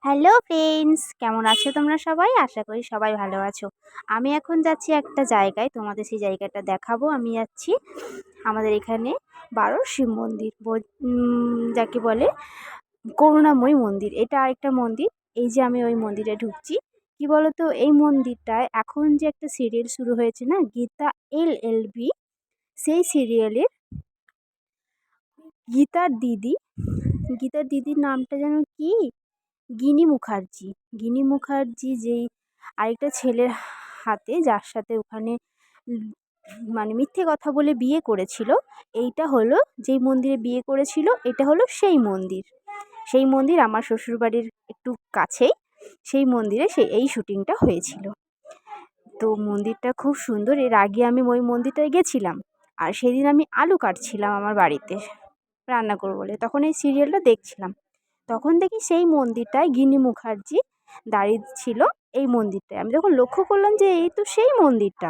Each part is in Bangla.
হ্যালো ফ্রেন্ডস, কেমন আছো তোমরা সবাই? আশা করি সবাই ভালো আছো। আমি এখন যাচ্ছি একটা জায়গায়, তোমাদের সেই জায়গাটা দেখাবো। আমি যাচ্ছি আমাদের এখানে 12 শিব মন্দির, যাকে বলে করুণাময়ী মন্দির। এটা আরেকটা মন্দির। এই যে আমি ওই মন্দিরে ঢুকছি। কি বলতো, এই মন্দিরটায় এখন যে একটা সিরিয়াল শুরু হয়েছে না, গীতা LLB, সেই সিরিয়ালের গীতার দিদি, গীতার দিদির নামটা যেন কি, গিনি মুখার্জি। গিনি মুখার্জি যেই আরেকটা ছেলের হাতে, যার সাথে ওখানে মানে মিথ্যে কথা বলে বিয়ে করেছিল, এইটা হলো যেই মন্দিরে বিয়ে করেছিল, এটা হলো সেই মন্দির। সেই মন্দির আমার শ্বশুরবাড়ির একটু কাছেই। সেই মন্দিরে এই শুটিংটা হয়েছিল। তো মন্দিরটা খুব সুন্দর। এর আগে আমি ওই মন্দিরটায় গেছিলাম, আর সেদিন আমি আলু কাটছিলাম আমার বাড়িতে রান্না করবো বলে, তখন এই সিরিয়ালটা দেখছিলাম। তখন দেখি সেই মন্দিরটায় গিনি মুখার্জি দাঁড়িয়ে ছিল। এই মন্দিরটায় আমি যখন লক্ষ্য করলাম যে এই তো সেই মন্দিরটা,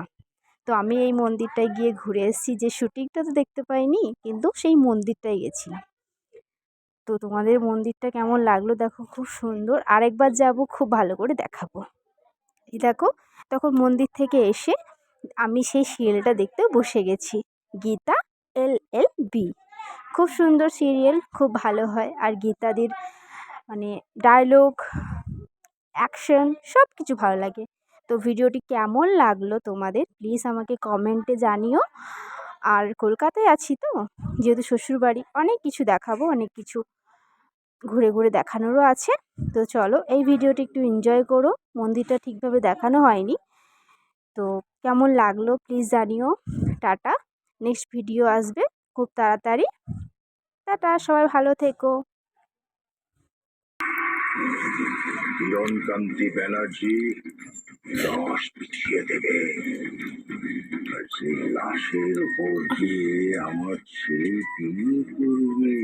তো আমি এই মন্দিরটায় গিয়ে ঘুরে এসেছি। যে শুটিংটা তো দেখতে পাইনি, কিন্তু সেই মন্দিরটায় গেছিলাম। তো তোমাদের মন্দিরটা কেমন লাগলো দেখো, খুব সুন্দর। আরেকবার যাব, খুব ভালো করে দেখাবো। এই দেখো, তখন মন্দির থেকে এসে আমি সেই সিরিয়ালটা দেখতে বসে গেছি, গীতা LLB। খুব সুন্দর সিরিয়াল, খুব ভালো হয়। আর গীতাদির মানে ডায়লগ, অ্যাকশন সব কিছু ভালো লাগে। তো ভিডিওটি কেমন লাগলো তোমাদের প্লিজ আমাকে কমেন্টে জানিও। আর কলকাতায় আছি তো, যেহেতু শ্বশুরবাড়ি, অনেক কিছু দেখাবো, অনেক কিছু ঘুরে ঘুরে দেখানোরও আছে। তো চলো, এই ভিডিওটি একটু এনজয় করো। মন্দিরটা ঠিকভাবে দেখানো হয়নি, তো কেমন লাগলো প্লিজ জানিও। টাটা, নেক্সট ভিডিও আসবে খুব তাড়াতাড়ি। টাটা, সবাই ভালো থেকো। কিরণকান্তি ব্যানার্জি লাশ পিছিয়ে দেবে, আর সেই লাশের উপর দিয়ে আমার ছেলে বিয়ে করবে।